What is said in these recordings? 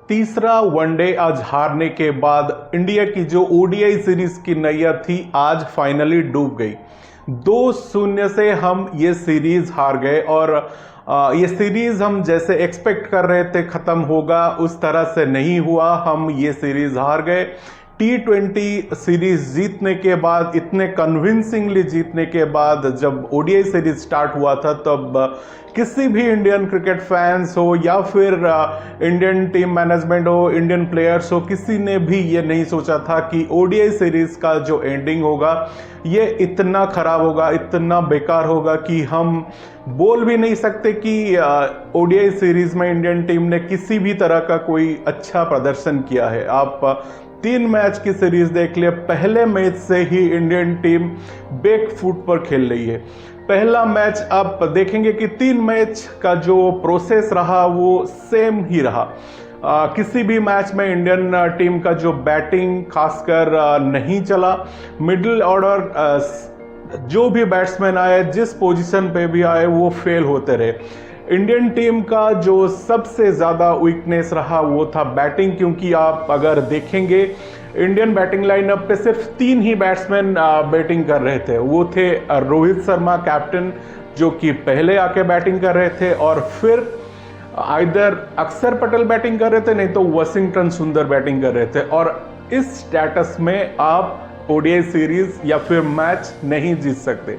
तीसरा वनडे आज हारने के बाद इंडिया की जो ओडीआई सीरीज की नैया थी आज फाइनली डूब गई। 2-0 से हम ये सीरीज हार गए और ये सीरीज हम जैसे एक्सपेक्ट कर रहे थे खत्म होगा उस तरह से नहीं हुआ। हम ये सीरीज हार गए। T20 सीरीज जीतने के बाद, इतने कन्विंसिंगली जीतने के बाद जब ओडीआई सीरीज स्टार्ट हुआ था तब किसी भी इंडियन क्रिकेट फैंस हो या फिर इंडियन टीम मैनेजमेंट हो, इंडियन प्लेयर्स हो, किसी ने भी ये नहीं सोचा था कि ओडीआई सीरीज का जो एंडिंग होगा ये इतना खराब होगा, इतना बेकार होगा कि हम बोल भी नहीं सकते कि ओडीआई सीरीज में इंडियन टीम ने किसी भी तरह का कोई अच्छा प्रदर्शन किया है। आप 3 मैच की सीरीज देख लिया, पहले मैच से ही इंडियन टीम बैक फुट पर खेल रही है। पहला मैच आप देखेंगे कि 3 मैच का जो प्रोसेस रहा वो सेम ही रहा। किसी भी मैच में इंडियन टीम का जो बैटिंग खासकर नहीं चला। मिडिल ऑर्डर जो भी बैट्समैन आए, जिस पोजीशन पे भी आए, वो फेल होते रहे। इंडियन टीम का जो सबसे ज़्यादा वीकनेस रहा वो था बैटिंग, क्योंकि आप अगर देखेंगे इंडियन बैटिंग लाइनअप पे सिर्फ 3 ही बैट्समैन बैटिंग कर रहे थे। वो थे रोहित शर्मा कैप्टन, जो कि पहले आके बैटिंग कर रहे थे, और फिर आइदर अक्षर पटेल बैटिंग कर रहे थे, नहीं तो वाशिंगटन सुंदर बैटिंग कर रहे थे। और इस स्टेटस में आप ओडीआई सीरीज या फिर मैच नहीं जीत सकते।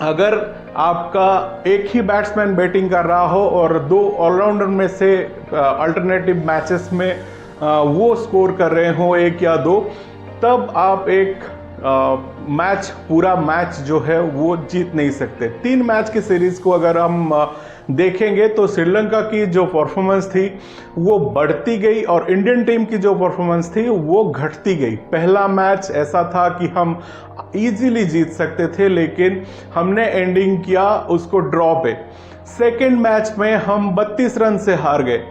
अगर आपका एक ही बैट्समैन बैटिंग कर रहा हो और 2 ऑलराउंडर में से अल्टरनेटिव मैचेस में वो स्कोर कर रहे हो 1 या 2, तब आप एक मैच, पूरा मैच जो है वो जीत नहीं सकते। 3 मैच की सीरीज को अगर हम देखेंगे तो श्रीलंका की जो परफॉर्मेंस थी वो बढ़ती गई और इंडियन टीम की जो परफॉर्मेंस थी वो घटती गई। पहला मैच ऐसा था कि हम इजीली जीत सकते थे, लेकिन हमने एंडिंग किया उसको ड्रॉ पे। सेकेंड मैच में हम 32 रन से हार गए।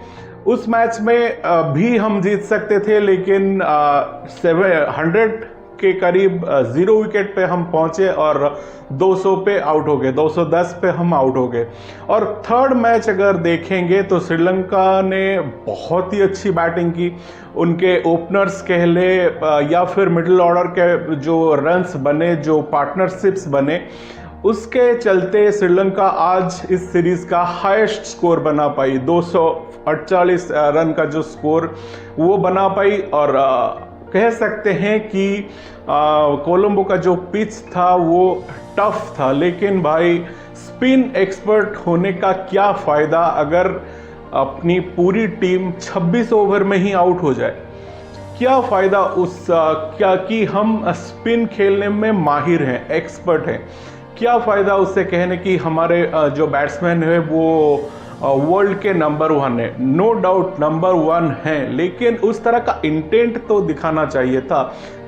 उस मैच में भी हम जीत सकते थे, लेकिन 700 के करीब 0 विकेट पे हम पहुंचे और 200 पे आउट हो गए, 210 पे हम आउट हो गए। और थर्ड मैच अगर देखेंगे तो श्रीलंका ने बहुत ही अच्छी बैटिंग की। उनके ओपनर्स कह ले या फिर मिडिल ऑर्डर के जो रन्स बने, जो पार्टनरशिप्स बने, उसके चलते श्रीलंका आज इस सीरीज का हाईएस्ट स्कोर बना पाई। 248 रन का जो स्कोर वो बना पाई। और कह सकते हैं कि कोलंबो का जो पिच था वो टफ था, लेकिन भाई स्पिन एक्सपर्ट होने का क्या फ़ायदा अगर अपनी पूरी टीम 26 ओवर में ही आउट हो जाए। क्या फ़ायदा उस क्या कि हम स्पिन खेलने में माहिर हैं, एक्सपर्ट हैं। क्या फ़ायदा उससे कहने कि हमारे जो बैट्समैन है वो वर्ल्ड के नंबर 1 है। नो डाउट नंबर 1 है, लेकिन उस तरह का इंटेंट तो दिखाना चाहिए था।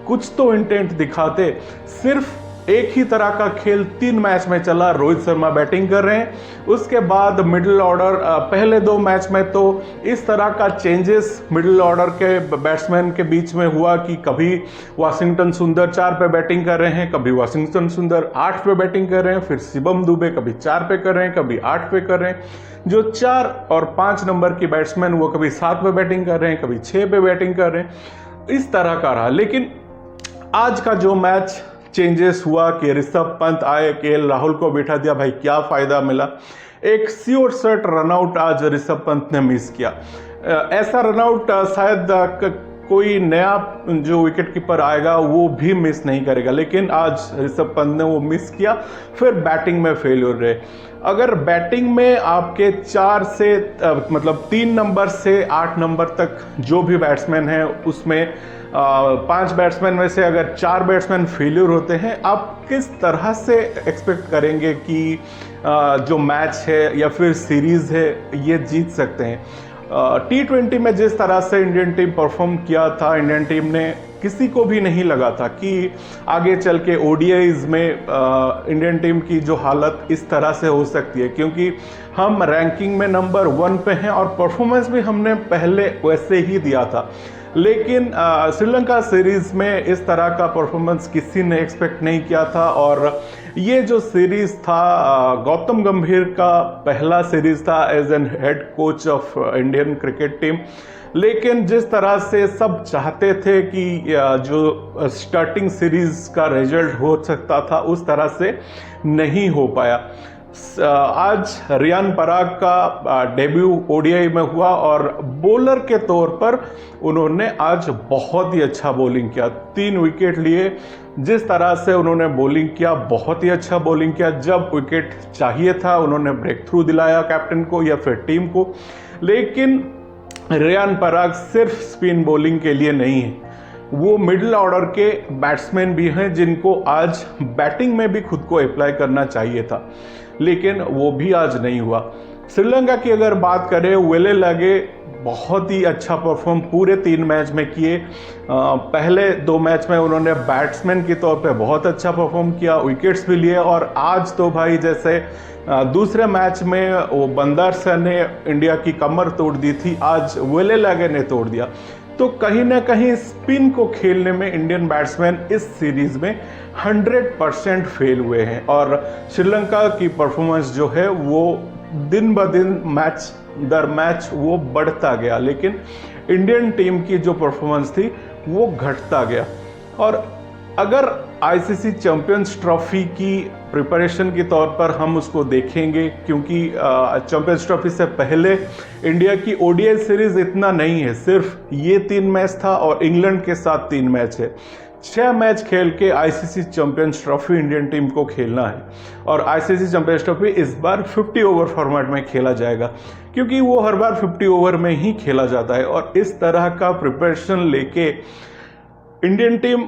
कुछ तो इंटेंट दिखाते। सिर्फ एक ही तरह का खेल 3 मैच में चला। रोहित शर्मा बैटिंग कर रहे हैं, उसके बाद मिडिल ऑर्डर, पहले 2 मैच में तो इस तरह का चेंजेस मिडिल ऑर्डर के बैट्समैन के बीच में हुआ कि कभी वाशिंगटन सुंदर 4 पे बैटिंग कर रहे हैं, कभी वाशिंगटन सुंदर 8 पे बैटिंग कर रहे हैं, फिर शिवम दुबे कभी 4 पे कर रहे हैं, कभी 8 पे कर रहे हैं। जो 4 और 5 नंबर की बैट्समैन वो कभी 7 पे बैटिंग कर रहे हैं, कभी 6 पे बैटिंग कर रहे हैं। इस तरह का रहा। लेकिन आज का जो मैच चेंजेस हुआ कि ऋषभ पंत आए, केएल राहुल को बिठा दिया, भाई क्या फ़ायदा मिला। एक श्योर शॉट रनआउट आज ऋषभ पंत ने मिस किया। ऐसा रनआउट शायद कोई नया जो विकेट कीपर आएगा वो भी मिस नहीं करेगा, लेकिन आज ऋषभ पंत ने वो मिस किया। फिर बैटिंग में फेल्योर रहे। अगर बैटिंग में आपके 4 से मतलब 3 नंबर से 8 नंबर तक जो भी बैट्समैन हैं उसमें 5 बैट्समैन में से अगर 4 बैट्समैन फेल्यूर होते हैं, आप किस तरह से एक्सपेक्ट करेंगे कि जो मैच है या फिर सीरीज़ है ये जीत सकते हैं। T20 में जिस तरह से इंडियन टीम परफॉर्म किया था, इंडियन टीम ने किसी को भी नहीं लगा था कि आगे चल के ओडीआईज में इंडियन टीम की जो हालत इस तरह से हो सकती है, क्योंकि हम रैंकिंग में नंबर 1 पे हैं और परफॉर्मेंस भी हमने पहले वैसे ही दिया था। लेकिन श्रीलंका सीरीज़ में इस तरह का परफॉर्मेंस किसी ने एक्सपेक्ट नहीं किया था। और ये जो सीरीज़ था गौतम गंभीर का पहला सीरीज़ था as an head coach of Indian cricket team. लेकिन जिस तरह से सब चाहते थे कि जो स्टार्टिंग सीरीज़ का रिजल्ट हो सकता था उस तरह से नहीं हो पाया। आज रियान पराग का डेब्यू ओडीआई में हुआ और बॉलर के तौर पर उन्होंने आज बहुत ही अच्छा बॉलिंग किया, 3 विकेट लिए। जिस तरह से उन्होंने बॉलिंग किया, बहुत ही अच्छा बॉलिंग किया। जब विकेट चाहिए था उन्होंने ब्रेक थ्रू दिलाया कैप्टन को या फिर टीम को। लेकिन रियान पराग सिर्फ स्पिन बॉलिंग के लिए नहीं है, वो मिडिल ऑर्डर के बैट्समैन भी हैं जिनको आज बैटिंग में भी खुद को अप्लाई करना चाहिए था, लेकिन वो भी आज नहीं हुआ। श्रीलंका की अगर बात करें, वेले लगे बहुत ही अच्छा परफॉर्म पूरे 3 मैच में किए। पहले 2 मैच में उन्होंने बैट्समैन के तौर पे बहुत अच्छा परफॉर्म किया, विकेट्स भी लिए। और आज तो भाई जैसे दूसरे मैच में वो बंदर सर ने इंडिया की कमर तोड़ दी थी, आज वेले लगे ने तोड़ दिया। तो कहीं ना कहीं स्पिन को खेलने में इंडियन बैट्समैन इस सीरीज में 100% फेल हुए हैं। और श्रीलंका की परफॉर्मेंस जो है वो दिन ब दिन मैच दर मैच वो बढ़ता गया, लेकिन इंडियन टीम की जो परफॉर्मेंस थी वो घटता गया। और अगर आईसीसी चैंपियंस ट्रॉफी की प्रिपरेशन के तौर पर हम उसको देखेंगे, क्योंकि चैंपियंस ट्रॉफी से पहले इंडिया की ओडीआई सीरीज इतना नहीं है, सिर्फ ये 3 मैच था और इंग्लैंड के साथ 3 मैच है। 6 मैच खेल के ICC champions trophy Indian team को खेलना है। और आईसीसी चैंपियंस ट्रॉफी इस बार 50 ओवर फॉर्मेट में खेला जाएगा, क्योंकि वो हर बार 50 ओवर में ही खेला जाता है। और इस तरह का प्रिपरेशन लेके इंडियन टीम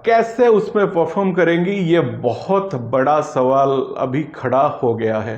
कैसे उसमें परफॉर्म करेंगी, ये बहुत बड़ा सवाल अभी खड़ा हो गया है।